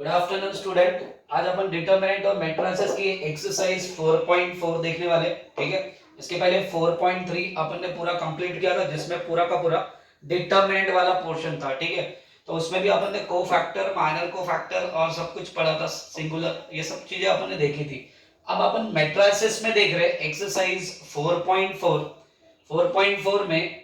Good afternoon student. आज अपन determinant और matrices की एक्सरसाइज 4.4 देखने वाले। ठीक है, इसके पहले 4.3 अपन ने पूरा कंप्लीट किया था, जिसमें पूरा का पूरा डिटरमिनेंट वाला पोर्शन था। ठीक है, तो उसमें भी अपन ने कोफैक्टर, माइनर कोफैक्टर और सब कुछ पढ़ा था, सिंगुलर, ये सब चीजें अपन ने देखी थी। अब अपन मैट्रिसेस में देख रहे हैं एक्सरसाइज 4.4। 4.4 में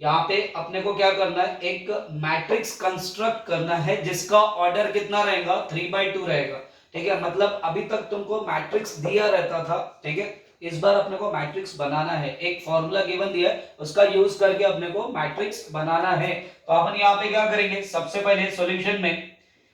यहाँ पे अपने को क्या करना है, एक मैट्रिक्स कंस्ट्रक्ट करना है जिसका ऑर्डर कितना रहेगा, 3/2 रहेगा। ठीक है, मतलब अभी तक तुमको मैट्रिक्स दिया रहता था। ठीक है, इस बार अपने को मैट्रिक्स बनाना है, एक फॉर्मूला गिवन दिया है, उसका यूज करके अपने को मैट्रिक्स बनाना है। तो अपन यहाँ पे क्या करेंगे, सबसे पहले सॉल्यूशन में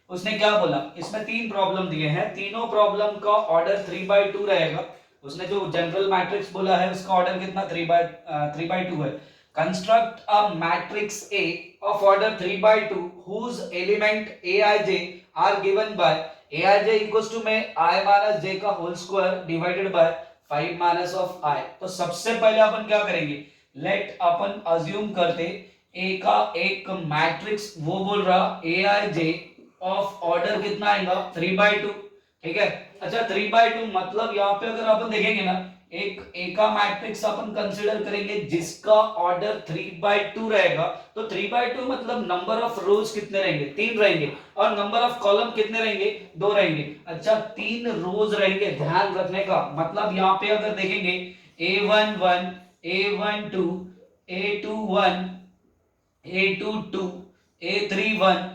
उसने क्या बोला, इसमें तीन प्रॉब्लम दिए हैं, तीनों प्रॉब्लम का ऑर्डर 3/2 रहेगा। उसने जो जनरल मैट्रिक्स बोला है उसका ऑर्डर कितना, 3/2 है। Construct a matrix A of order 3/2 whose element Aij are given by Aij equals to में I minus j का whole square divided by 5 minus of I। तो सबसे पहले अपन क्या करेंगे, लेट अपन अज्यूम करते A का एक मैट्रिक्स, वो बोल रहा Aij ऑफ ऑर्डर कितना आएगा, 3/2। ठीक है, अच्छा 3/2 मतलब यहाँ पे अगर अपन देखेंगे ना, एक ए का मैट्रिक्स अपन कंसीडर करेंगे जिसका ऑर्डर 3/2 रहेगा। तो 3/2 मतलब नंबर ऑफ रोज कितने रहेंगे, 3 रहेंगे, और नंबर ऑफ कॉलम कितने रहेंगे, 2 रहेंगे। अच्छा 3 रोज रहेंगे, ध्यान रखने का मतलब यहाँ पे अगर देखेंगे A11, A12, A21, A22, A31,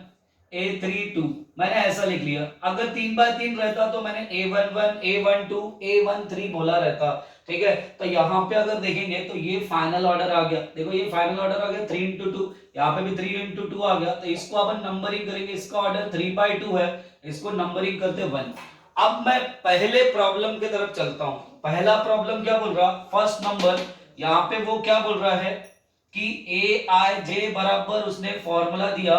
A32, मैंने ऐसा लिख लिया। अगर 3/3 रहता तो मैंने A11, A12, A13 बोला रहता। ठीक है, तो यहाँ पे अगर देखेंगे तो ये फाइनल ऑर्डर आ गया। देखो ये फाइनल ऑर्डर आ गया 3 × 2, यहाँ पे भी 3 × 2 आ गया। तो इसको अपन नंबरिंग करेंगे, इसका ऑर्डर 3/2 है, इसको नंबरिंग करते 1। अब मैं पहले प्रॉब्लम की तरफ चलता हूं। पहला प्रॉब्लम क्या बोल रहा, फर्स्ट नंबर, यहाँ पे वो क्या बोल रहा है कि ए आई जे बराबर, उसने फॉर्मूला दिया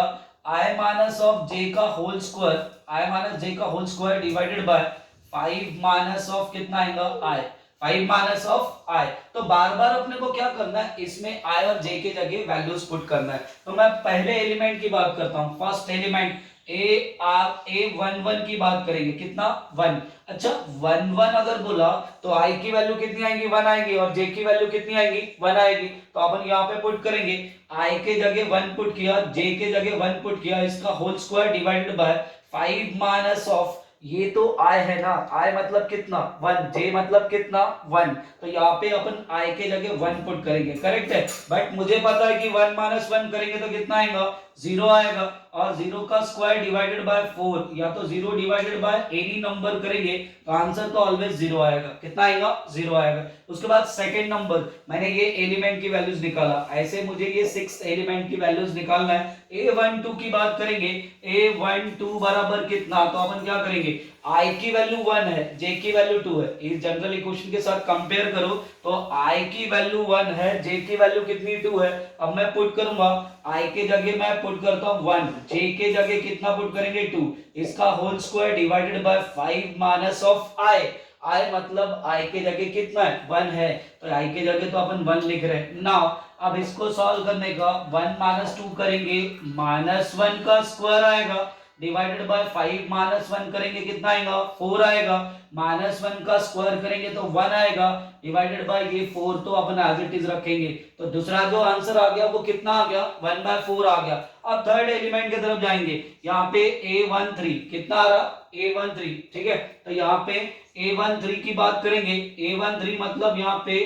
आई माइनस ऑफ जे का whole square, I minus j का whole square divided by 5 minus of कितना आएगा, आई, 5 माइनस ऑफ आई। तो बार बार अपने को क्या करना है, इसमें आई और जे के जगह वैल्यूज पुट करना है। तो मैं पहले एलिमेंट की बात करता हूं, फर्स्ट एलिमेंट A11 की बात करेंगे, कितना 1। अच्छा 1 अगर बोला तो I की वैल्यू कितनी आएगी, 1 आएगी, और J की वैल्यू कितनी आएगी, 1 आएगी। तो अपन यहाँ पे पुट करेंगे, I के जगह 1 पुट किया, J के जगह 1 पुट किया, इसका whole square divided by 5 minus of, ये तो I है ना, I मतलब कितना 1, J मतलब कितना 1। तो यहाँ पे अपन I के जगह 1 पुट करेंगे, करेक्ट है। बट मुझे पता है कि 1 माइनस 1 करेंगे तो कितना आएगा, 0 आएगा, और 0 का स्क्वायर डिवाइडेड बाय 4, या तो 0 डिवाइडेड बाय एनी नंबर करेंगे तो आंसर तो ऑलवेज 0 आएगा। कितना आएगा, 0 आएगा। उसके बाद सेकंड नंबर, मैंने ये एलिमेंट की वैल्यूज निकाला, ऐसे मुझे ये 6 एलिमेंट की वैल्यूज निकालना है। A12 की बात करेंगे, A12 बराबर कितना, तो अपन क्या करेंगे, I की वैल्यू 1 है, J की वैल्यू 2 है, इस जनरल इक्वेशन के साथ कंपेयर करो तो I की वैल्यू 1 है, J की वैल्यू कितनी 2 है। अब मैं पुट करूंगा, I के जगह मैं पुट करता हूं 1, J के जगह कितना पुट करेंगे 2, इसका whole square divided by 5 minus of I। I मतलब I के जगह कितना है, 1 है, तो I के जगह तो अपन 1 लिख रहे हैं। नाउ अब इसको सॉल्व करने का 1 माइनस 2 करेंगे, -1 का स्क्वायर आएगा, डिवाइडेड बाय 5 माइनस 1 करेंगे कितना आएगा, 4 आएगा, -1 का स्क्वायर करेंगे तो 1 आएगा, डिवाइडेड बाय ये 4 तो अपन एज इट इज रखेंगे। तो दूसरा जो आंसर आ गया वो कितना आ गया, 1/4 आ गया। अब थर्ड एलिमेंट की तरफ जाएंगे, यहाँ पे A13 कितना आ रहा, A13। ठीक है, तो यहाँ पे A13 की बात करेंगे, A13 मतलब यहाँ पे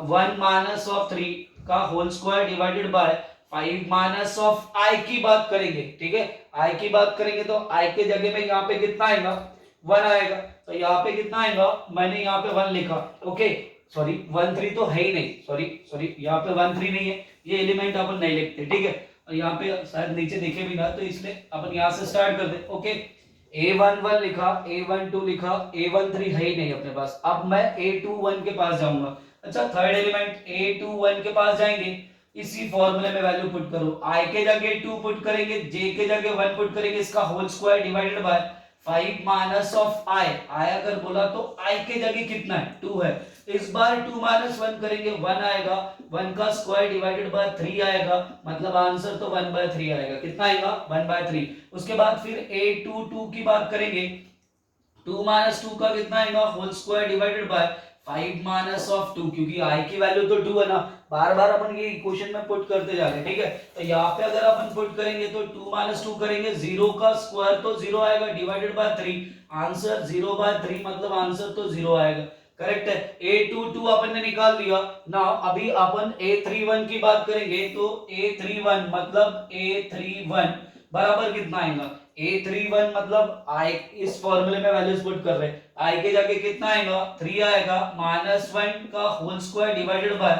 1 माइनस ऑफ 3 का whole square divided by 5 minus of I की बात करेंगे। ठीक है, I की बात करेंगे तो I के जगह में यहाँ पे कितना आएगा, 1 आएगा, तो यहाँ पे कितना आएगा, मैंने यहाँ पे 1 लिखा। ओके सॉरी 13 तो है ही नहीं, सॉरी यहाँ पे 13 नहीं है, ये एलिमेंट अपन नहीं लिखते। ठीक है, और यहाँ पे शायद नीचे दिखे भी ना, तो इसलिए अपन यहाँ से स्टार्ट कर दे। ओके A11 लिखा, A12 लिखा, A13 है ही नहीं अपने पास। अब मैं A21 के पास जाऊंगा। अच्छा थर्ड एलिमेंट A21 के पास जाएंगे, इसी फॉर्मूले में वैल्यू पुट करो, I के जगह 2 पुट करेंगे, J के जगह 1 पुट करेंगे, इसका whole square divided by 5 minus of I। I अगर बोला तो I के जगह कितना है, 2 है, इस बार 2 माइनस 1 करेंगे 1 आएगा, 1 का स्क्वायर डिवाइडेड बाय 3 आएगा, मतलब आंसर तो 1/3 आएगा। कितना आएगा? 1/3। उसके बाद फिर a22 की बात करेंगे, 2 माइनस 2 का कितना आएगा? Whole square divided by 5 minus of 2, क्योंकि i की वैल्यू तो 2 है ना, बार बार अपन ये इक्वेशन में पुट करते जा रहे हैं, ठीक है। तो यहाँ पे अगर अपन पुट करेंगे तो 2 माइनस 2 करेंगे, 0 का स्क्वायर तो 0 आएगा डिवाइडेड बाय 3, आंसर 0/3, मतलब आंसर तो 0 आएगा। करेक्ट है। a22 अपन ने निकाल लिया ना। अभी अपन a31 की बात करेंगे तो a31 मतलब a31 बराबर कितना आएगा? a31 मतलब i, इस फॉर्मूले में वैल्यूज पुट कर रहे हैं, i के जाके कितना आएगा? 3 आएगा, -1 का whole square divided by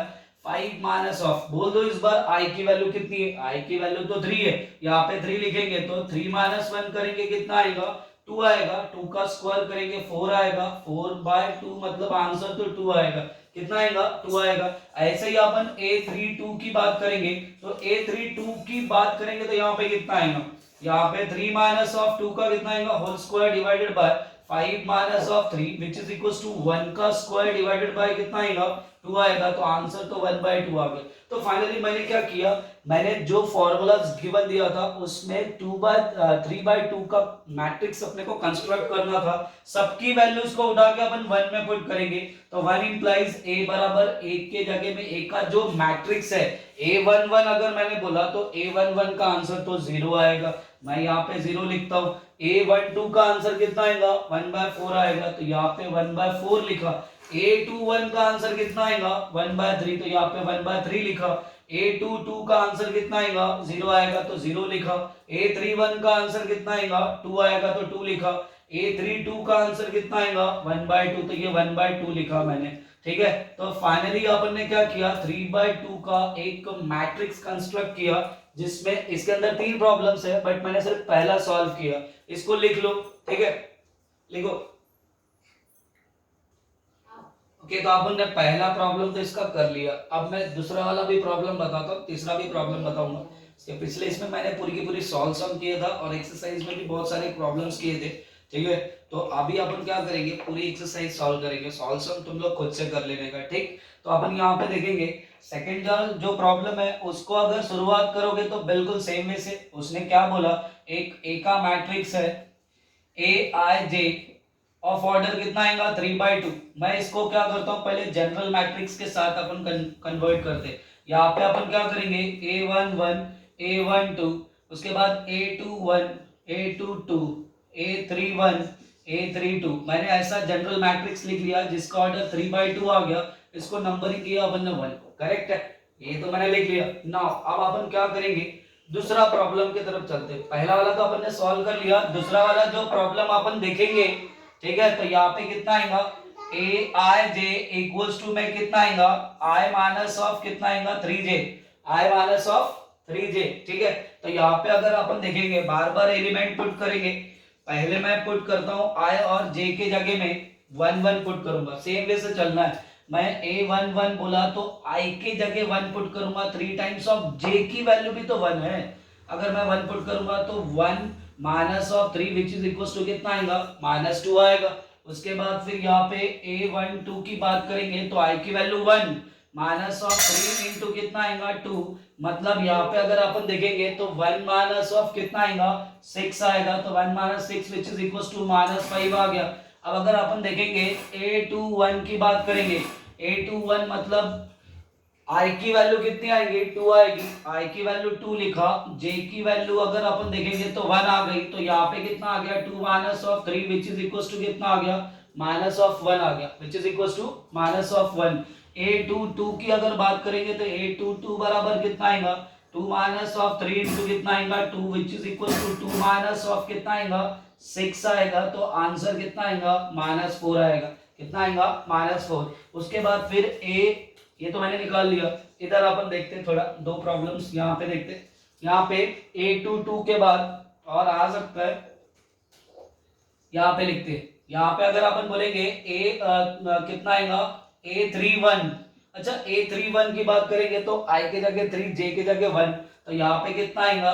5 minus of, बोल दो इस बार i की वैल्यू कितनी है? i की वैल्यू तो 3 है, यहाँ पे 3 लिखेंगे तो 3 माइनस 1 करेंगे कितना आएगा? 2 आएगा, 2 का स्क्वायर करेंगे 4 आएगा, 4/2 मतलब आंसर तो 2 आएगा। कितना आएगा? 2 आएगा। ऐसे ही अपन a32 की बात करेंगे तो a32 की बात करेंगे तो यहाँ पे कितना आएगा? यहाँ पे 3 माइनस ऑफ 2 का कितना आएगा? Whole square divided by 5 minus of 3 which is equals to 1 का स्क्वायर डिवाइडेड बाय कितना आएगा? 2 आएगा, तो आंसर तो 1/2 आ गया। तो फाइनली मैंने क्या किया, मैंने जो फॉर्मूलाज गिवन दिया था उसमें 3/2 का मैट्रिक्स अपने को कंस्ट्रक्ट करना था, सबकी वैल्यूज को उठा के अपन 1 में पुट करेंगे, तो 1 इंप्लाइज a बराबर 1 के जगह में a का जो मैट्रिक्स है a11 अगर मैंने बोला तो a11 का आंसर तो 0 आएगा, मैं यहाँ पे 0 लिखता हूँ। a12 का आंसर कितना आएगा? 1/4 आएगा, तो यहाँ पे 1/4 लिखा। a21 का आंसर कितना आएगा? 1/3, तो यहाँ पे 1/3 लिखा। a22 का आंसर कितना आएगा? 0 आएगा, तो 0 लिखा। a31 का आंसर कितना आएगा? 2 आएगा, तो 2 लिखा। a32 का आंसर कितना आएगा? 1/2, तो ये 1/2 लिखा मैंने, ठीक है। तो फाइनली अपन ने क्या किया, 3/2 का एक मैट्रिक्स कंस्ट्रक्ट किया, जिसमें इसके अंदर 3 प्रॉब्लम्स है, बट मैंने सिर्फ पहला सॉल्व किया। इसको लिख लो, ठीक है, लिखो। ओके, तो अपन ने पहला प्रॉब्लम तो इसका कर लिया। अब मैं दूसरा वाला भी प्रॉब्लम बताता हूँ, तीसरा भी प्रॉब्लम बताऊंगा। इसके पिछले इसमें मैंने पूरी की पूरी सॉल्व किया था और एक्सरसाइज में भी बहुत सारे प्रॉब्लम्स किए थे, ठीक है। तो अभी अपन क्या करेंगे, पूरी एक्सरसाइज सॉल्व करेंगे। सॉल्व तुम लोग खुद से कर लेने का, ठीक। तो अपन यहाँ पे देखेंगे सेकंड जो प्रॉब्लम है उसको अगर शुरुआत करोगे तो बिल्कुल सेम वे से उसने क्या बोला, एक ए का मैट्रिक्स है aij ऑफ ऑर्डर कितना आएगा? 3/2। मैं इसको क्या करता हूँ, पहले जनरल मैट्रिक्स के साथ अपन कन्वर्ट करते। यहाँ पे अपन क्या करेंगे, a11 a12, उसके बाद a21 a22 a31 a32, मैंने ऐसा जनरल मैट्रिक्स लिख लिया जिसका ऑर्डर 3/2 आ गया। इसको नंबरिंग किया अपन ने 1, करेक्ट है, ये तो मैंने लिख लिया। नाउ अब अपन क्या करेंगे, दूसरा प्रॉब्लम की तरफ चलते। पहला वाला तो अपन ने सॉल्व कर लिया, दूसरा वाला जो प्रॉब्लम अपन देखेंगे, ठीक है। तो यहाँ पे कितना आएगा, ए आई जे इक्वल्स टू में कितना आएगा, आई माइनस ऑफ कितना आएगा, 3j, I minus of 3j, ठीक है। तो यहाँ पे अगर अपन देखेंगे, बार बार एलिमेंट पुट करेंगे, पहले मैं पुट करता हूँ आई और जे के जगह में 1 1 पुट करूंगा, सेम वे से चलना है। मैं a11 बोला तो i के जगह 1 पुट करूंगा, 3 टाइम्स ऑफ j की वैल्यू भी तो 1 है, अगर मैं 1 पुट करूंगा तो 1 minus of 3 which is equal to कितना आएगा, -2 आएगा। उसके बाद फिर यहाँ पे a12 की बात करेंगे तो i की वैल्यू 1 माइनस ऑफ 3 इंटू कितना आएगा 2, मतलब यहाँ पे अगर अपन देखेंगे तो 1 माइनस ऑफ कितना आएगा 6 आएगा, तो 1 minus 6 which is equal to -5 आ गया। अब अगर अपन देखेंगे a21 की बात करेंगे, a21 मतलब i की वैल्यू कितनी आएगी, 2 आएगी, i की वैल्यू 2 लिखा, j की वैल्यू अगर अपन देखेंगे तो 1 आ गई, तो यहाँ पे कितना आ गया 2 minus of 3 which is equal to कितना आ गया, माइनस ऑफ 1 आ गया, which is equal to minus of 1। a22 की अगर बात करेंगे तो a22 बराबर कितना आएगा, 2 माइनस ऑफ 3 इंटू कितना आएगा 2 which is equal to 2 minus of कितना आएगा 6 आएगा, तो आंसर कितना आएगा -4 आएगा, कितना आएगा -4। उसके बाद फिर a, ये तो मैंने निकाल लिया। इधर अपन देखते हैं थोड़ा, दो प्रॉब्लम्स यहाँ पे देखते हैं। यहाँ पे a22 के बाद और आ सकता है, यहाँ पे लिखते हैं, यहाँ पे अगर अपन बोलेंगे कितना आएगा a31, अच्छा a31 की बात करेंगे तो i के जगह 3 j के जगह 1, तो यहाँ पे कितना आएगा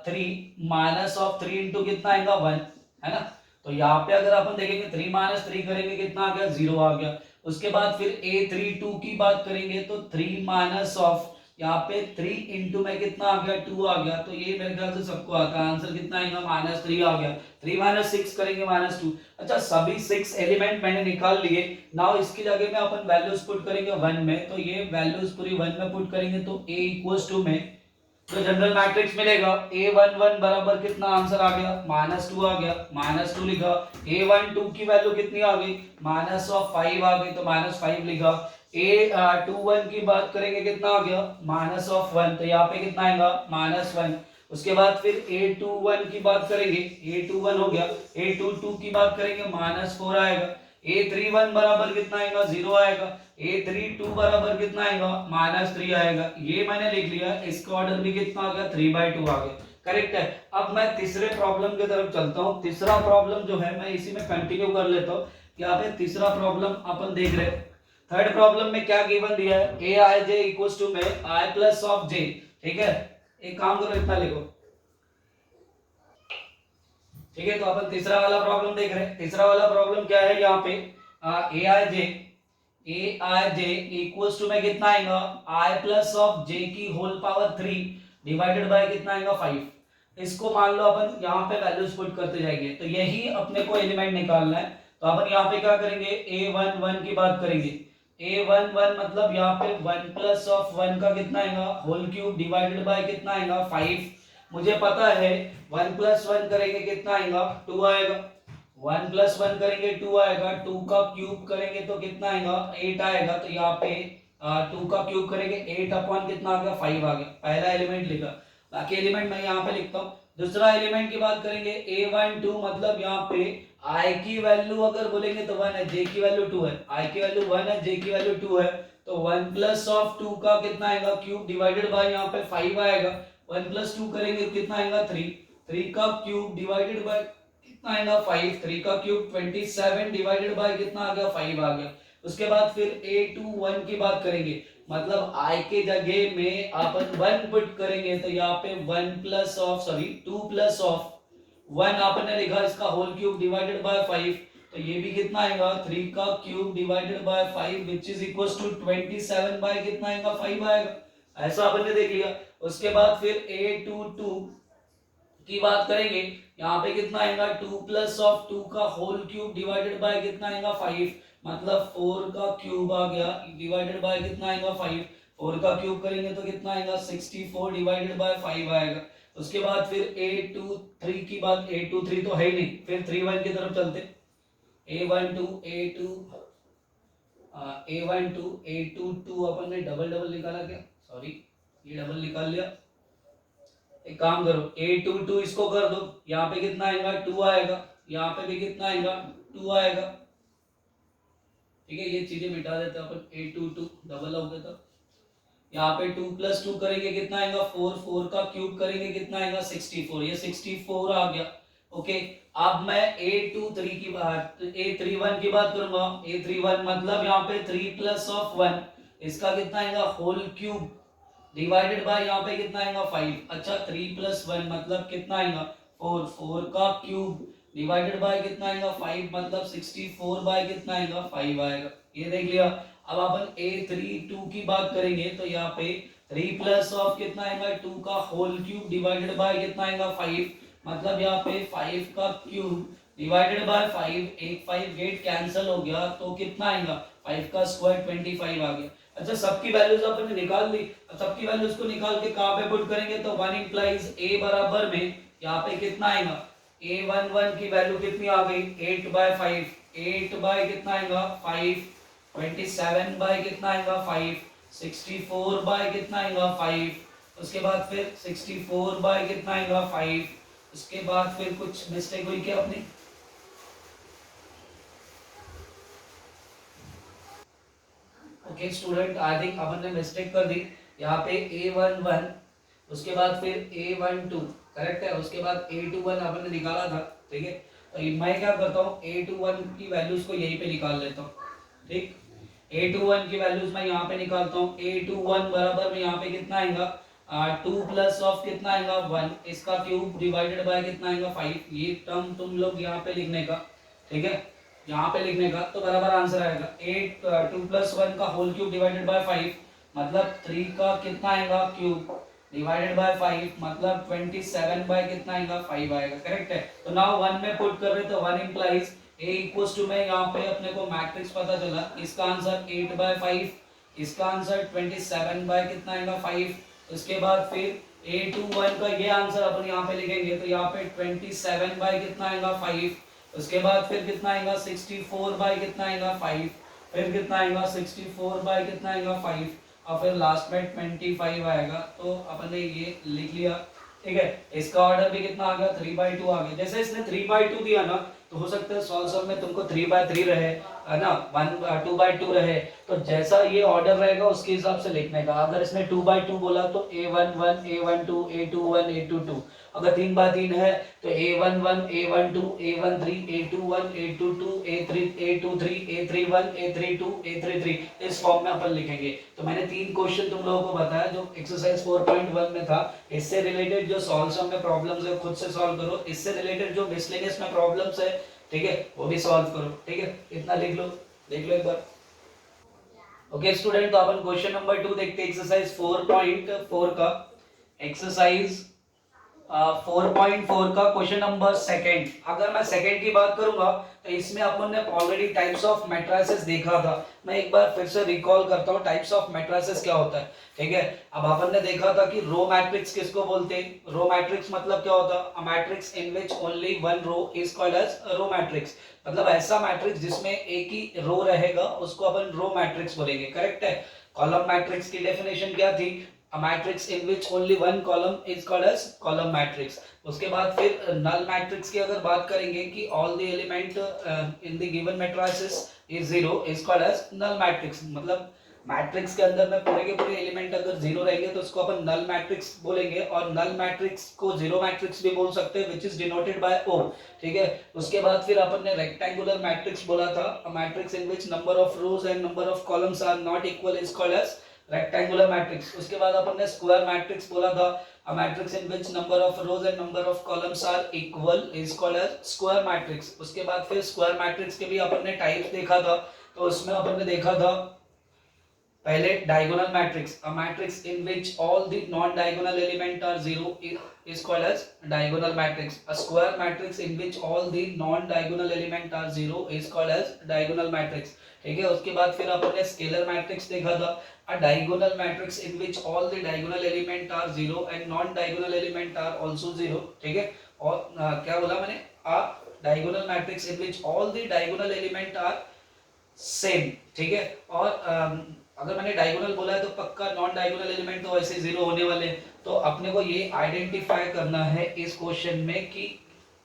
3 माइनस ऑफ 3 इंटू कितना आएगा 1, है ना। तो यहाँ पे अगर अपन देखेंगे 3 माइनस 3 करेंगे कितना आ गया, 0 आ गया। उसके बाद फिर A32 की बात करेंगे तो 3 माइनस ऑफ यहाँ पे 3 इंटू में कितना आ गया, 2 आ गया। तो ये मेरे ख्याल से सबको आता है, आंसर कितना आएगा, -3 आ गया। 3 माइनस 6 करेंगे -2। अच्छा, सभी 6 एलिमेंट मैंने निकाल लिए। नाउ इसकी जगह में अपन वैल्यूज पुट करेंगे 1 में, तो ये वैल्यूज पूरी 1 में पुट करेंगे तो A इक्वल्स टू में तो जनरल मैट्रिक्स मिलेगा A11 बराबर कितना, आंसर आ गया -2 आ गया, -2 लिखा। A12 की वैल्यू कितनी आ गई, -5 आ गई, तो -5 लिखा। A21 की बात करेंगे कितना आ गया, -1, तो यहाँ पे कितना आएगा, -1। उसके बाद फिर A21 की बात करेंगे, A21 हो गया। A22 की बात करेंगे -4 आएगा। A31 बराबर कितना आएगा, 0 आएगा। A32 बराबर कितना आएगा, -3 आएगा। ये मैंने लिख लिया, इसका ऑर्डर भी कितना आ गया, 3/2 आ गया। करेक्ट है। अब मैं तीसरे प्रॉब्लम की तरफ चलता हूँ। तीसरा प्रॉब्लम जो है मैं इसी में कंटिन्यू कर लेता हूँ। यहाँ पे तीसरा प्रॉब्लम अपन देख रहे हैं। थर्ड प्रॉब्लम में क्या गिवन दिया है, ए आई जे इक्वल्स टू में आई प्लस ऑफ जे। ठीक है, एक काम करो, इतना लिखो। ठीक है, तो अपन तीसरा वाला प्रॉब्लम देख रहे हैं। तीसरा वाला प्रॉब्लम क्या है, यहाँ पे ए आई जे इक्वल्स टू में कितना आएगा, आई प्लस ऑफ जे की होल पावर 3 डिवाइडेड बाय कितना आएगा, 5। इसको मान लो अपन यहाँ पे वैल्यूज पुट करते जाएंगे, तो यही अपने को एलिमेंट निकालना है। तो अपन यहाँ पे क्या करेंगे, A11 की बात करेंगे। A11 मतलब यहाँ पे 1 प्लस ऑफ 1 का कितना आएगा, होल क्यूब डिवाइडेड बाय कितना आएगा, 5। मुझे पता है 1 प्लस 1 करेंगे कितना आएगा, 2 आएगा। 1 प्लस 1 करेंगे 2 आएगा। 2 का क्यूब करेंगे तो कितना आएगा, 8 आएगा। तो यहाँ पे 2 का क्यूब करेंगे 8 अपॉन कितना आ गया, 5 आ गया। पहला एलिमेंट लिखा, बाकी एलिमेंट मैं यहाँ पे लिखता हूँ। दूसरा एलिमेंट की बात करेंगे A12 मतलब यहाँ पे I की वैल्यू अगर बोलेंगे तो 1 है, J की वैल्यू 2 है। I की वैल्यू 1 है, J की वैल्यू 2 है। तो 1 प्लस ऑफ 2 का कितना आएगा, क्यूब डिवाइडेड बाय यहाँ पे 5 आएगा। 1 प्लस 2 करेंगे कितना आएगा, 3। 3 का क्यूब डिवाइडेड बाय कितना आएगा, 5। 3 का क्यूब 27 डिवाइडेड बाय कितना आ गया, 5 आ गया। उसके बाद फिर A21 की बात करेंगे, मतलब I के जगह में अपन 1 पुट करेंगे, तो यहाँ पे 1 प्लस ऑफ 2 प्लस ऑफ 1 आपने लिखा, इसका होल क्यूब डिवाइडेड बाय 5। तो ये भी कितना आएगा, 3 का cube divided by 5 which is equals to 27 by कितना आएगा, 5 आएगा। ऐसा आपने देख लिया। उसके बाद फिर A22 की बात करेंगे, यहाँ पे कितना आएगा, 2 प्लस ऑफ 2 का होल क्यूब डिवाइडेड बाय कितना आएगा, 5। मतलब 4 का क्यूब आ गया डिवाइडेड बाय कितना आएगा, 5। 4 का क्यूब करेंगे तो कितना आएगा, 64 डिवाइडेड बाय 5 आएगा। उसके बाद फिर A23 की बात, A23 तो है ही नहीं, फिर 31 की तरफ चलते। A12 A22 अपन ने डबल डबल निकाला क्या, सॉरी ये डबल निकाल लिया। एक काम करो, A22 इसको कर दो, यहाँ पे कितना आएगा, 2 आएगा। यहाँ पे भी कितना आएगा, 2 आएगा। ठीक है, ये चीजें मिटा देते हैं अपन। A22 डबल हो गया था। यहाँ पे 2 प्लस 2 करेंगे कितना आएगा, 4। 4 का क्यूब करेंगे कितना आएगा, 64। ये 64 आ गया। ओके, अब मैं A31 की बात करूंगा। A31 मतलब यहाँ पे 3 प्लस ऑफ 1, इसका कितना आएगा, होल क्यूब डिवाइडेड बाय यहाँ पे कितना आएगा, 5। अच्छा, 3 प्लस 1 मतलब कितना आएगा, 4। 4 का क्यूब डिवाइडेड बाय कितना आएगा, 5। मतलब 64 बाय कितना आएगा, 5 आएगा। ये देख लिया। अब अपन A32 की बात करेंगे, तो यहाँ पे 3 प्लस ऑफ कितना आएगा, 2 का होल क्यूब डिवाइडेड बाय कितना आएगा, 5। मतलब यहाँ पे 5 का क्यूब डिवाइडेड बाय 5, एक 5 गेट कैंसिल हो गया, तो कितना आएगा, 5 का स्क्वायर 25 आ गया। अच्छा, सबकी वैल्यूज अपन ने निकाल ली। अब सबकी वैल्यूज को निकाल के कहाँ पे पुट करेंगे, तो 1 इंप्लाइज A बराबर में यहाँ पे कितना आएगा, A11 की वैल्यू कितनी आ गई, 8/5। 8 बाय कितना आएगा, 5। 27 बाय कितना आएगा, 5। 64 बाय कितना आएगा, 5। उसके बाद फिर 64 बाय कितना आएगा, 5। उसके बाद फिर कुछ मिस्टेक हुई क्या अपनी, ओके स्टूडेंट, आई थिंक अपन ने मिस्टेक कर दी। यहाँ पे A11, उसके बाद फिर A12 करेक्ट है। उसके बाद A21 अपन ने निकाला था। ठीक है, तो मैं क्या करता हूँ, A21 की वैल्यूज को यहीं पे निकाल लेता हूँ। ठीक, A21 की वैल्यूज मैं यहाँ पे निकालता हूँ। A21 बराबर में यहाँ पे कितना आएगा, टू प्लस ऑफ कितना आएगा 1, इसका क्यूब डिवाइडेड बाय कितना आएगा 5। ये टर्म तुम लोग यहाँ पे लिखने का, ठीक है, यहाँ पे लिखने का, तो बराबर आंसर आएगा 8 2 प्लस 1 का होल क्यूब डिवाइडेड बाय 5, मतलब 3 का कितना आएगा क्यूब डिवाइडेड बाय 5, मतलब 27 बाय कितना आएगा 5 आएगा। करेक्ट है। तो नाउ 1 में पुट कर रहे तो 1 इंप्लाइज a इक्वल्स टू में यहाँ पे अपने को मैट्रिक्स पता चला, इसका आंसर 8 बाय 5, इसका आंसर 27 बाय कितना आएगा 5। उसके बाद फिर A21 का ये आंसर अपन यहाँ पे लिखेंगे, तो यहाँ पे 27 बाय कितना आएगा 5। उसके बाद फिर कितना आएगा 64 बाय कितना आएगा 5, फिर कितना आएगा 64 बाय कितना आएगा 5, और फिर लास्ट में 25 आएगा। तो अपन ने ये लिख लिया, ठीक है। इसका ऑर्डर भी कितना आ गया 3/2 आ गया। जैसे इसने 3/2 दिया ना, तो हो सकता है सॉल्व में तुमको 3/3 रहे, है ना, 2/2 रहे, तो जैसा ये ऑर्डर रहेगा उसके हिसाब से लिखने का। अगर इसने 2/2 बोला तो A11 A12 A21 A22, अगर 3/3 है तो A11 A12 A13 A21 A22 A23 A31 A32 A33, इस फॉर्म में अपन लिखेंगे। तो मैंने 3 क्वेश्चन तुम लोगों को बताया जो एक्सरसाइज 4.1 में था। इससे रिलेटेड जो सॉल्व में प्रॉब्लम्स है खुद से सॉल्व करो, इससे रिलेटेड जो मिसलेनियस में प्रॉब्लम्स है, ठीक है, वो भी सॉल्व करो, ठीक है। इतना लिख लो, देख लो एक बार। ओके स्टूडेंट, तो अपन क्वेश्चन नंबर 2 देखते हैं, एक्सरसाइज 4.4 का। एक्सरसाइज 4.4 का क्वेश्चन नंबर सेकंड। अगर मैं सेकंड की बात करूंगा तो इसमें अपन ने ऑलरेडी टाइप्स ऑफ मैट्रिसेस देखा था। मैं एक बार फिर से रिकॉल करता हूँ टाइप्स ऑफ मैट्रिसेस क्या होता है, ठीक है। अब अपन ने देखा था कि रो मैट्रिक्स किसको बोलते हैं। रो मैट्रिक्स मतलब क्या होता है, a matrix in which only one row is called as row matrix. मतलब ऐसा मैट्रिक्स जिसमें एक ही रो रहेगा उसको अपन रो मैट्रिक्स बोलेंगे। करेक्ट है। कॉलम मैट्रिक्स की डेफिनेशन क्या थी, a matrix in which only one column is called as column matrix। उसके बाद फिर null matrix की अगर बात करेंगे कि all the element in the given matrices is zero is called as null matrix। मतलब मैट्रिक्स के अंदर में पूरे के पूरे एलिमेंट अगर जीरो रहेंगे तो उसको अपन नल मैट्रिक्स बोलेंगे, और नल मैट्रिक्स को जीरो मैट्रिक्स भी बोल सकते हैं, विच इज डिनोटेड बाय ओ, ठीक है। उसके बाद फिर अपन ने रेक्टेंगुलर मैट्रिक्स बोला था, a matrix in which number of rows and number of columns are not equal is called as rectangular matrix. उसके बाद अपन ने स्क्वायर मैट्रिक्स बोला था, a matrix in which number of rows and number of columns are equal is called as square matrix. उसके बाद फिर square matrix के भी अपन ने टाइप्स देखा था, तो उसमें अपन ने देखा था पहले diagonal matrix, a matrix in which all the non diagonal element are zero is called as diagonal matrix। A square matrix in which all the non diagonal element are zero is called as diagonal matrix, ठीक है। उसके बाद फिर अपन ने scalar matrix देखा था, a diagonal matrix in which all the diagonal element are zero and non diagonal element are also zero, ठीक है। और क्या बोला मैंने, a diagonal matrix in which all the diagonal element are same, ठीक है। और अगर मैंने डायगोनल बोला है तो पक्का नॉन डायगोनल एलिमेंट तो वैसे जीरो होने वाले हैं। तो अपने को ये आइडेंटिफाई करना है इस क्वेश्चन में कि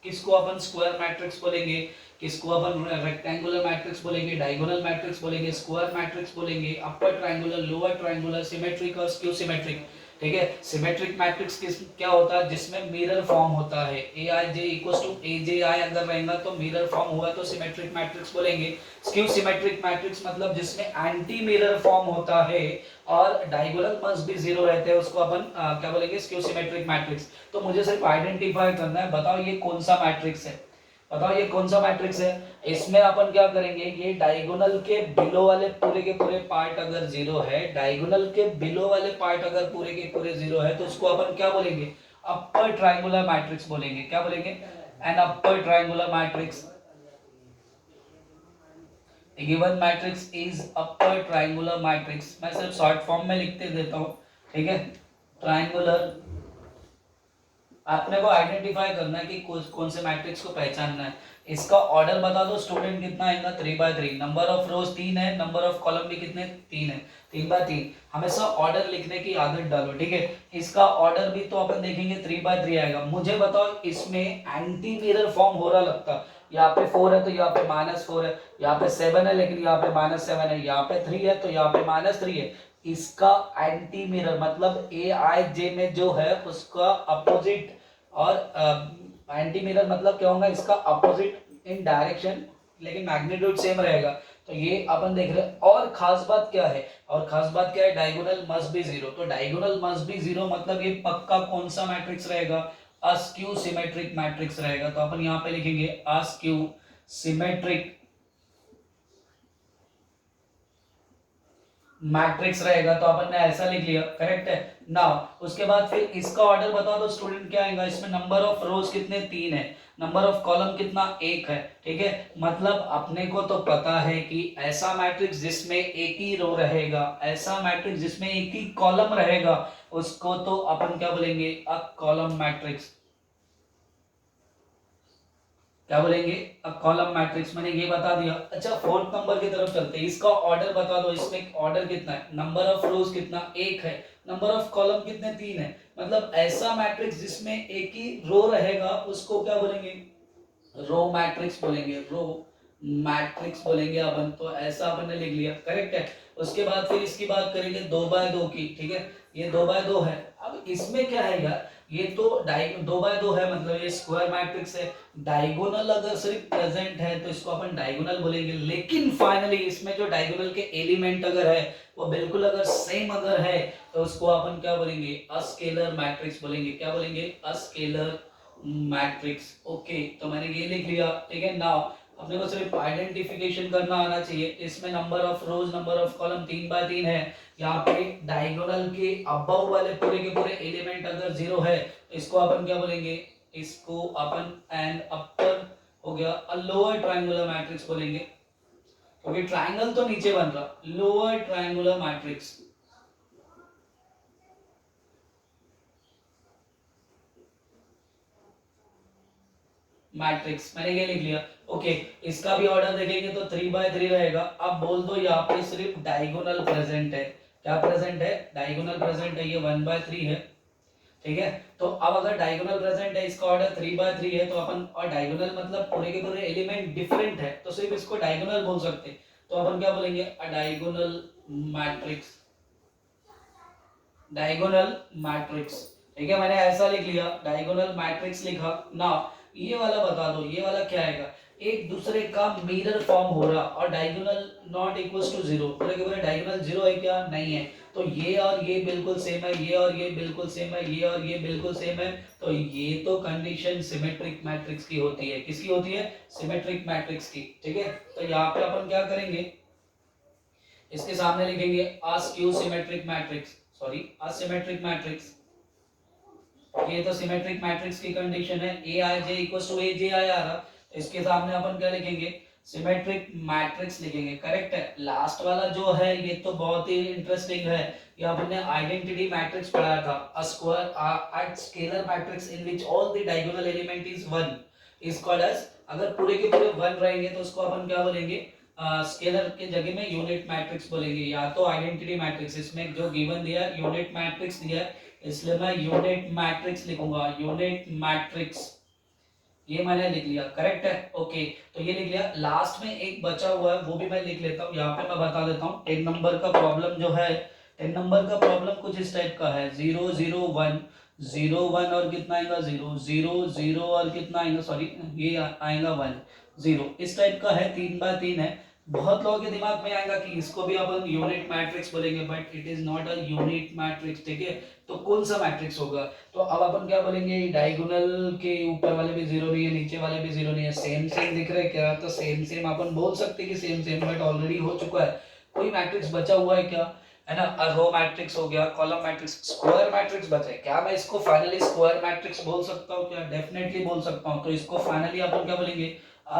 किसको अपन स्क्वायर मैट्रिक्स बोलेंगे, किसको अपन रेक्टेंगुलर मैट्रिक्स बोलेंगे, डायगोनल मैट्रिक्स बोलेंगे, स्क्वायर मैट्रिक्स बोलेंगे, upper triangular, lower triangular, symmetric और स्क्यू सिमेट्रिक, ठीक है। सिमेट्रिक मैट्रिक्स किस क्या होता है, जिसमें मिरर फॉर्म होता है, Aij इक्वल्स टू Aj अगर रहेगा तो मिरर फॉर्म हुआ तो सिमेट्रिक मैट्रिक्स बोलेंगे। स्क्यू सिमेट्रिक मैट्रिक्स मतलब जिसमें एंटी मिरर फॉर्म होता है और डायगोनल मस्ट भी जीरो रहते हैं, उसको अपन क्या बोलेंगे, स्क्यू सिमेट्रिक मैट्रिक्स। तो मुझे सिर्फ आइडेंटिफाई करना है, बताओ ये कौन सा मैट्रिक्स है, बताओ ये कौन सा मैट्रिक्स है। इसमें अपन क्या करेंगे, ये डायगोनल के बिलो वाले पूरे के पूरे पार्ट अगर जीरो है, डायगोनल के बिलो वाले पार्ट अगर पूरे के पूरे जीरो है, तो उसको अपन क्या बोलेंगे, अपर ट्रायंगुलर मैट्रिक्स बोलेंगे। क्या बोलेंगे, an upper triangular matrix. Given matrix is upper triangular matrix. मैं सिर्फ शॉर्ट फॉर्म में लिखते देता हूं, ठीक है। ट्रायंगुलर, आपने को आइडेंटिफाई करना है कि कौन से मैट्रिक्स को पहचानना है। इसका ऑर्डर बता दो स्टूडेंट, कितना आएगा 3/3। नंबर ऑफ रोज 3 है, नंबर ऑफ कॉलम भी कितने 3 है, 3/3। हमेशा ऑर्डर लिखने की आदत डालो, ठीक है। इसका ऑर्डर भी तो अपन देखेंगे 3/3 आएगा। मुझे बताओ इसमें एंटी मिरर फॉर्म हो रहा लगता, यहाँ पे 4 है तो यहाँ पे -4 है, यहाँ पे 7 है लेकिन यहाँ पे -7 है, यहाँ पे 3 है तो यहाँ पे -3 है। इसका एंटी मिरर मतलब Aij में जो है उसका अपोजिट, और एंटी मिरर मतलब क्या होगा, इसका अपोजिट इन डायरेक्शन लेकिन मैग्नीट्यूड सेम रहेगा। तो ये अपन देख रहे हैं। और खास बात क्या है, और खास बात क्या है, डायगोनल मस्ट बी जीरो। तो डायगोनल मस्ट बी जीरो मतलब ये पक्का कौन सा मैट्रिक्स रहेगा, अस्क्यू सिमेट्रिक मैट्रिक्स रहेगा। तो अपन यहाँ पे लिखेंगे अस्क्यू सिमेट्रिक मैट्रिक्स रहेगा। तो अपन ने ऐसा लिख लिया, करेक्ट है ना। उसके बाद फिर इसका ऑर्डर बता दो स्टूडेंट क्या आएगा। इसमें नंबर ऑफ रोज कितने, 3 है। नंबर ऑफ कॉलम कितना, 1 है। ठीक है, मतलब अपने को तो पता है कि ऐसा मैट्रिक्स जिसमें एक ही रो रहेगा, ऐसा मैट्रिक्स जिसमें एक ही कॉलम रहेगा, उसको तो अपन क्या बोलेंगे, अ कॉलम मैट्रिक्स। क्या बोलेंगे, अब कॉलम मैट्रिक्स। मैंने ये बता दिया। अच्छा, फोर्थ नंबर की तरफ चलते हैं। इसका ऑर्डर बता दो। इसमें ऑर्डर कितना है, नंबर ऑफ रोज कितना, 1 है। नंबर ऑफ कॉलम कितने, 3 है। मतलब ऐसा मैट्रिक्स जिसमें एक ही रो रहेगा उसको क्या बोलेंगे, रो मैट्रिक्स बोलेंगे, रो मैट्रिक्स बोलेंगे अपन। तो ऐसा अपन ने लिख लिया, करेक्ट है। उसके बाद फिर इसकी बात करेंगे 2x2 की। ठीक है, ये 2x2 है। अब इसमें क्या है यार, ये तो 2x2 है, मतलब ये स्क्वायर मैट्रिक्स है। डायगोनल अगर सिर्फ प्रेजेंट है तो इसको अपन डायगोनल बोलेंगे, लेकिन फाइनली इसमें जो डायगोनल के एलिमेंट अगर है वो बिल्कुल अगर सेम अगर है तो उसको अपन क्या बोलेंगे, अस्केलर मैट्रिक्स बोलेंगे। क्या बोलेंगे, अस्केलर मैट्रिक्स। ओके, तो मैंने ये लिख लिया। ठीक है, नाउ अपने को सिर्फ आइडेंटिफिकेशन करना आना चाहिए। इसमें number of rose, number of column 3x3 है। यहाँ पे डायगोनल के अबव वाले पूरे के पूरे एलिमेंट अगर 0 है तो इसको अपन क्या बोलेंगे, इसको अपन एन अपर हो गया अ लोअर ट्रायंगुलर मैट्रिक्स बोलेंगे, क्योंकि ट्रायंगल तो नीचे बन रहा, लोअर ट्रायंगुलर मैट्रिक्स। मैट्रिक्स मैंने ये लिख लिया। ओके, इसका भी ऑर्डर देखेंगे तो 3x3 रहेगा। अब बोल दो यहाँ पे सिर्फ डायगोनल प्रेजेंट है। क्या प्रेजेंट है, डायगोनल प्रेजेंट है, ये 1/3 है। ठीक है, तो अब अगर डायगोनल प्रेजेंट है, इसका ऑर्डर 3x3 है, तो अपन, और डायगोनल मतलब पूरे के पूरे एलिमेंट डिफरेंट है, तो सिर्फ इसको डायगोनल बोल सकते। तो अपन क्या बोलेंगे, अ डायगोनल मैट्रिक्स, डायगोनल मैट्रिक्स। ठीक है, मैंने ऐसा लिख लिया, डायगोनल मैट्रिक्स लिखा ना। ये वाला बता दो, ये वाला क्या आएगा, एक दूसरे का मिरर फॉर्म हो रहा, और डायगोनल नॉट इक्वल्स टू 0, पूरे के पूरे डायगोनल 0 है क्या, नहीं है। तो ये और ये बिल्कुल सेम है, ये और ये बिल्कुल सेम है, ये और ये बिल्कुल सेम है। तो ये तो कंडीशन सिमेट्रिक मैट्रिक्स की होती है। किसकी होती है, सिमेट्रिक मैट्रिक्स की। ठीक है, तो यहाँ पे अपन क्या करेंगे, इसके सामने लिखेंगे askew symmetric matrix, sorry asymmetric matrix. ये तो सिमेट्रिक मैट्रिक्स की कंडीशन है, ए आई जे इक्वल्स टू ए जे आई आ रहा। तो इसके सामने अपन क्या लिखेंगे, सिमेट्रिक मैट्रिक्स लिखेंगे, करेक्ट है। लास्ट वाला जो है ये तो बहुत ही इंटरेस्टिंग है। ये अपन ने आइडेंटिटी मैट्रिक्स पढ़ाया था, a square a scalar matrix in which all the diagonal element is 1 is called as. अगर पूरे के पूरे 1 रहेंगे तो उसको अपन क्या बोलेंगे, स्केलर के जगह में यूनिट मैट्रिक्स बोलेंगे, या तो आइडेंटिटी मैट्रिक्स। इसमें जो गिवन दिया है यूनिट मैट्रिक्स दिया है, इसलिए मैं यूनिट मैट्रिक्स लिखूंगा, यूनिट मैट्रिक्स। ये मैंने लिख लिया, करेक्ट है। ओके, तो ये लिख लिया। लास्ट में एक बचा हुआ है, वो भी मैं लिख लेता हूँ, यहाँ पे मैं बता देता हूँ। 10 नंबर का प्रॉब्लम जो है, 10 नंबर का प्रॉब्लम कुछ इस टाइप का है, 0 0 1 0 1 और कितना आएगा 0 0 0 और कितना आएगा, सॉरी ये आएगा 1 0, इस टाइप का है, 3x3 है। बहुत लोगों के दिमाग में आएगा कि इसको भी अपन यूनिट मैट्रिक्स बोलेंगे, but it is not a unit matrix. ठीक है, तो कौन सा मैट्रिक्स होगा, तो अब अपन क्या बोलेंगे, डायगोनल के ऊपर वाले भी 0 नहीं है, नीचे वाले भी 0 नहीं है, सेम सेम दिख रहे क्या, तो सेम सेम अपन बोल सकते हैं कि सेम सेम, बट ऑलरेडी हो चुका है। कोई मैट्रिक्स बचा हुआ है क्या, है ना, रो मैट्रिक्स हो गया, कॉलम मैट्रिक्स, स्क्वायर मैट्रिक्स बचा है क्या, मैं इसको फाइनली स्क्वायर मैट्रिक्स बोल सकता हूँ क्या, डेफिनेटली बोल सकता हूँ। तो इसको फाइनली अपन क्या बोलेंगे,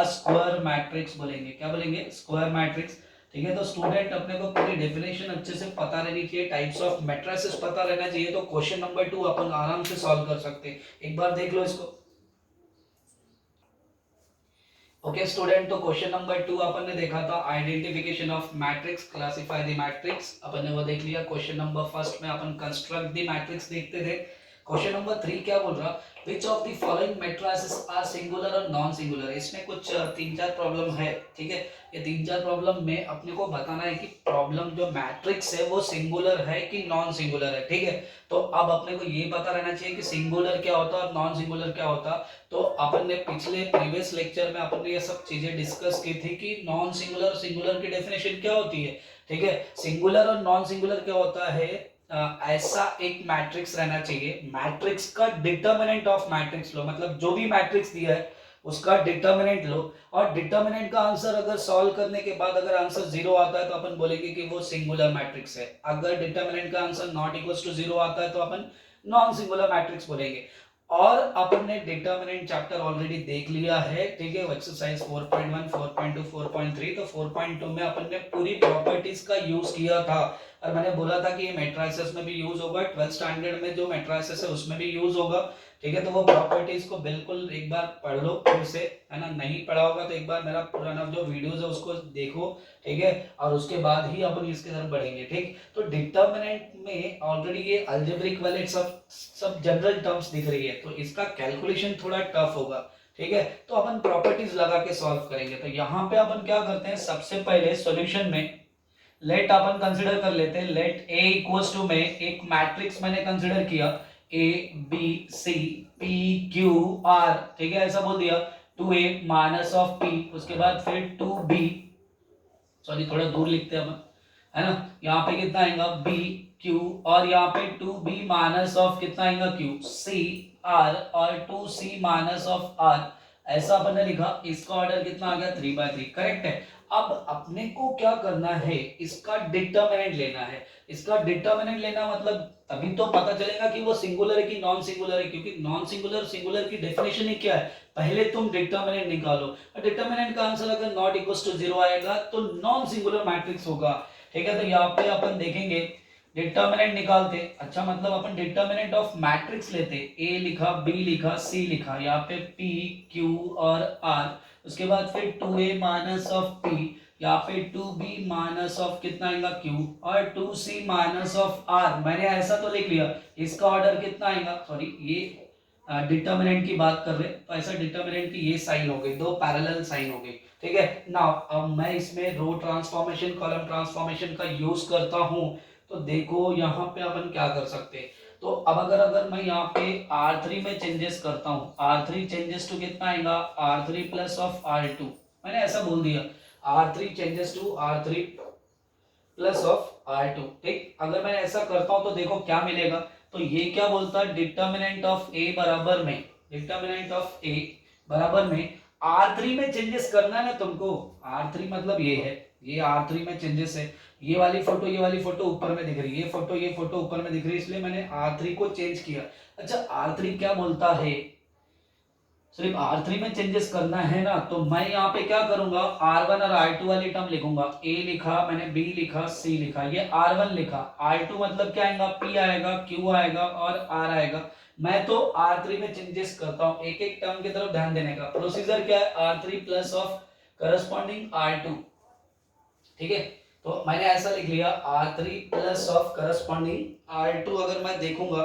स्क्वायर मैट्रिक्स बोलेंगे। क्या बोलेंगे, स्क्वायर मैट्रिक्स। ठीक है, तो स्टूडेंट अपने को पूरी डेफिनेशन अच्छे से पता रहनी चाहिए, टाइप्स ऑफ मैट्रिसेस पता रहना चाहिए, तो क्वेश्चन नंबर 2 अपन आराम से सॉल्व कर सकते हैं। एक बार देख लो इसको। ओके स्टूडेंट, तो क्वेश्चन नंबर 2 अपन ने देखा था, identification of matrix, classify the matrix, अपन ने वो देख लिया। क्वेश्चन नंबर फर्स्ट में अपन कंस्ट्रक्ट द मैट्रिक्स देखते थे। क्वेश्चन नंबर 3 क्या बोल रहा, which of the following matrices are singular और नॉन सिंगुलर। इसमें कुछ 3-4 प्रॉब्लम है, ठीक है। ये 3-4 प्रॉब्लम में अपने को बताना है कि प्रॉब्लम जो मैट्रिक्स है वो सिंगुलर है कि नॉन सिंगुलर है, ठीक है। तो अब अपने को ये पता रहना चाहिए कि सिंगुलर क्या होता है और नॉन सिंगुलर क्या होता। तो अपन ने पिछले प्रीवियस लेक्चर में अपन ने ये सब चीजें डिस्कस की थी कि नॉन सिंगुलर सिंगुलर की डेफिनेशन क्या होती है, ठीक है। सिंगुलर और नॉन सिंगुलर क्या होता है, ऐसा एक मैट्रिक्स रहना चाहिए, मैट्रिक्स का डिटर्मिनेंट ऑफ मैट्रिक्स लो, मतलब जो भी मैट्रिक्स दिया है उसका डिटर्मिनेंट लो, और डिटर्मिनेंट का आंसर अगर सॉल्व करने के बाद अगर आंसर 0 आता है तो अपन बोलेंगे कि वो सिंगुलर मैट्रिक्स है। अगर डिटर्मिनेंट का आंसर नॉट इक्वल टू 0 आता है तो अपन नॉन सिंगुलर मैट्रिक्स बोलेंगे। और अपन ने डिटर्मिनेंट चैप्टर ऑलरेडी देख लिया है, ठीक है, एक्सरसाइज 4.1, 4.2, 4.3। तो 4.2 में अपन ने पूरी प्रॉपर्टीज का यूज किया था, और मैंने बोला था कि ये मैट्रिसेस में भी यूज होगा, 12th स्टैंडर्ड में जो मैट्रिसेस है उसमें भी यूज होगा, ठीक है। तो वो प्रॉपर्टीज को बिल्कुल एक बार पढ़ लो फिर से, है ना। नहीं पढ़ा होगा तो एक बार मेरा पुराना जो वीडियोस है उसको देखो, ठीक है, और उसके बाद ही अपन इसके तरफ बढ़ेंगे, ठीक। तो डिटर्मिनेंट में ऑलरेडी ये अलजेब्रिक वाले सब जनरल टर्म्स दिख रही है, तो इसका कैलकुलेशन थोड़ा टफ होगा, ठीक है। तो अपन प्रॉपर्टीज लगा के सॉल्व करेंगे। तो यहाँ पे अपन क्या करते हैं, सबसे पहले सॉल्यूशन में लेट अपन कंसिडर कर लेते हैं, लेट ए इक्वल्स टू में एक मैट्रिक्स मैंने कंसिडर किया, A B C P Q R, ठीक है, ऐसा बोल दिया, 2a माइनस ऑफ पी, उसके बाद फिर 2b, सॉरी थोड़ा दूर लिखते हैं अपन, है ना। यहाँ पे कितना आएगा b q, और यहाँ पे 2b माइनस ऑफ कितना आएगा q c r, और 2c माइनस ऑफ r, ऐसा अपन ने लिखा। इसका ऑर्डर कितना आ गया 3/3, करेक्ट है। अब अपने को क्या करना है, इसका डिटर्मिनेंट लेना है। इसका डिटर्मिनेंट लेना मतलब तभी तो पता चलेगा कि वो सिंगुलर है कि नॉन सिंगुलर है, क्योंकि नॉन सिंगुलर सिंगुलर की डेफिनेशन ही क्या है, पहले तुम डिटर्मिनेंट निकालो, और डिटर्मिनेंट का आंसर अगर नॉट इक्वल टू 0 आएगा तो नॉन सिंगुलर मैट्रिक्स होगा, ठीक है। तो यहाँ पे अपन देखेंगे डिटर्मिनेंट निकालते, अच्छा मतलब अपन डिटर्मिनेंट ऑफ मैट्रिक्स लेते, ए लिखा, बी लिखा, सी लिखा, यहाँ पे पी क्यू और आर, उसके बाद फिर 2a माइनस ऑफ पी, यहाँ पे 2b माइनस ऑफ कितना आएगा q, और 2c माइनस ऑफ r, मैंने ऐसा तो लिख लिया। इसका ऑर्डर कितना आएगा, सॉरी ये डिटर्मिनेंट की बात कर रहे हैं, तो ऐसा डिटर्मिनेंट की ये साइन हो गई, दो पैरेलल साइन हो गई, ठीक है। नाउ अब मैं इसमें रो ट्रांसफॉर्मेशन कॉलम ट्रांसफॉर्मेशन का यूज करता हूं, तो देखो यहाँ पे अपन क्या कर सकते हैं। तो अब अगर मैं यहाँ पे R3 में चेंजेस करता हूँ, R3 चेंजेस टू कितना आएगा R3 प्लस ऑफ R2, मैंने ऐसा बोल दिया, R3 changes to R3 plus of R2, ठीक। अगर मैं ऐसा करता हूं तो देखो क्या मिलेगा, तो ये क्या बोलता है, डिटर्मिनेंट ऑफ ए बराबर में, डिटर्मिनेंट ऑफ ए बराबर में R3 में चेंजेस करना है ना तुमको, R3 मतलब ये है, ये R3 में चेंजेस है, ये वाली फोटो ऊपर में दिख रही है, ये फोटो ऊपर में दिख रही है, इसलिए मैंने R3 को चेंज किया। अच्छा R3 क्या बोलता है, सिर्फ R3 में चेंजेस करना है ना, तो मैं यहाँ पे क्या करूंगा, R1 और R2 वाली टर्म लिखूंगा, A लिखा मैंने, B लिखा, C लिखा, ये R1 लिखा, R2 मतलब क्या आएगा, P आएगा, Q आएगा और R आएगा। मैं तो R3 में चेंजेस करता हूँ, एक एक टर्म की तरफ ध्यान देने का। प्रोसीजर क्या है, R3 plus of corresponding R2, ठीक है। तो मैंने ऐसा लिख लिया, R3 plus of corresponding R2। अगर मैं देखूंगा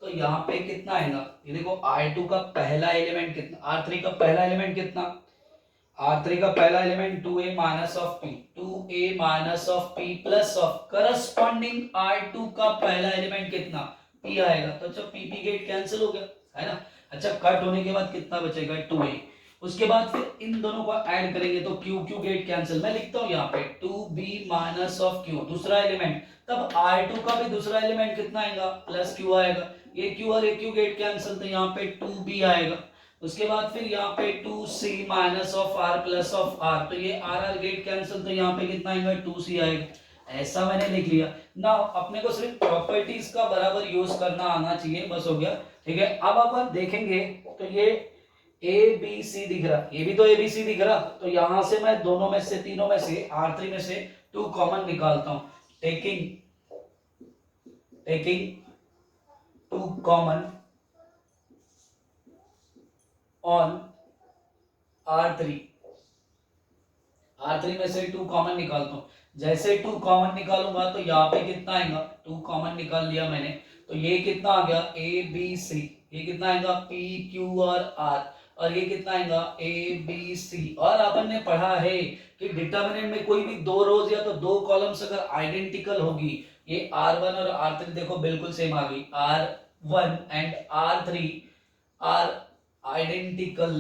तो यहाँ पे कितना आएगा, ये देखो R2 का पहला एलिमेंट कितना, R3 का पहला एलिमेंट कितना, R3 का पहला element 2a minus of p, 2a minus of p plus of corresponding R2 का पहला एलिमेंट कितना p आएगा। तो अच्छा p गेट कैंसिल हो गया, है ना। अच्छा कट होने के बाद कितना बचेगा 2a, उसके बाद फिर इन दोनों को ऐड करेंगे तो q गेट कैंसिल, मैं लिखता हूं यहाँ पे 2b माइनस ऑफ q दूसरा एलिमेंट, तब R2 का भी दूसरा एलिमेंट कितना आएगा प्लस q आएगा, ये q और ये q गेट कैंसिल, तो यहाँ पे 2b आएगा। उसके बाद फिर यहाँ पे 2c minus of r plus of r, तो ये r गेट कैंसिल, तो यहाँ पे कितना आएगा 2c आएगा। ऐसा मैंने लिख लिया ना। अपने को सिर्फ प्रॉपर्टीज का बराबर यूज करना आना चाहिए, बस हो गया, ठीक है। अब अपन देखेंगे तो ये ए बी सी दिख रहा, ये भी तो ए बी सी दिख रहा, तो यहां से मैं दोनों में से, तीनों में से, R3 में से 2 कॉमन निकालता हूं, taking 2 common on R3, R3 में से 2 कॉमन निकालता हूं। जैसे 2 कॉमन निकालूंगा तो यहाँ पे कितना आएगा, 2 कॉमन निकाल लिया मैंने, तो ये कितना आ गया ए बी सी, ये कितना आएगा पी क्यू और आर, और ये कितना आएगा ए बी सी। और अपन ने पढ़ा है कि डिटर्मिनेंट में कोई भी दो रोज या तो दो कॉलम्स अगर आइडेंटिकल होगी, ये R1 और R3 देखो बिल्कुल सेम आ गई, R1 and R3 are identical,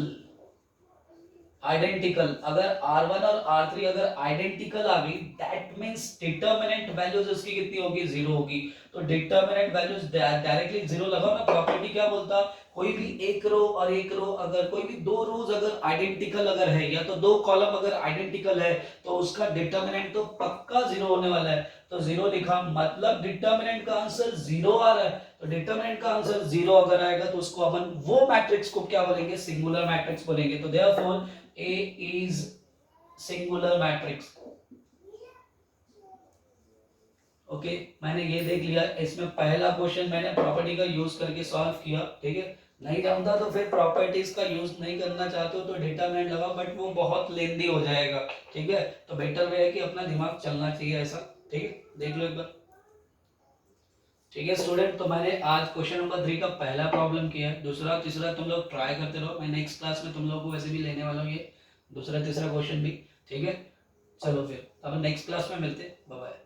identical, अगर R1 और R3 अगर आइडेंटिकल आ गई दैट मींस डिटरमिनेंट वैल्यूज उसकी कितनी होगी, जीरो होगी। तो डिटरमिनेंट वैल्यूज डायरेक्टली जीरो लगाओ ना, प्रॉपर्टी क्या बोलता, कोई भी एक रो और एक रो, अगर कोई भी दो रोज अगर आइडेंटिकल अगर है या तो दो कॉलम अगर आइडेंटिकल है तो उसका डिटरमिनेंट तो पक्का जीरो होने वाला है। तो जीरो लिखा, मतलब डिटरमिनेंट का आंसर जीरो आ रहा है। तो डिटरमिनेंट का आंसर जीरो अगर आएगा तो उसको अपन वो मैट्रिक्स को क्या बोलेंगे, सिंगुलर मैट्रिक्स बोलेंगे। तो therefore A is singular matrix। Okay, मैंने ये देख लिया, इसमें पहला क्वेश्चन मैंने प्रॉपर्टी का यूज करके सॉल्व किया, ठीक है। नहीं जानता तो फिर प्रॉपर्टीज का यूज नहीं करना चाहते हो तो डिटरमिनेंट लगाओ, बट वो बहुत लेंदी हो जाएगा, ठीक है। तो बेटर वे है कि अपना दिमाग चलना चाहिए ऐसा, ठीक है। देख लो एक बार, ठीक है स्टूडेंट। तो मैंने आज क्वेश्चन नंबर 3 का पहला प्रॉब्लम किया है, दूसरा तीसरा तुम लोग ट्राई करते रहो, मैं नेक्स्ट क्लास में तुम लोगों को वैसे भी लेने वाला हूँ ये दूसरा तीसरा क्वेश्चन भी, ठीक है। चलो फिर अब नेक्स्ट क्लास में मिलते हैं, बाय बाय।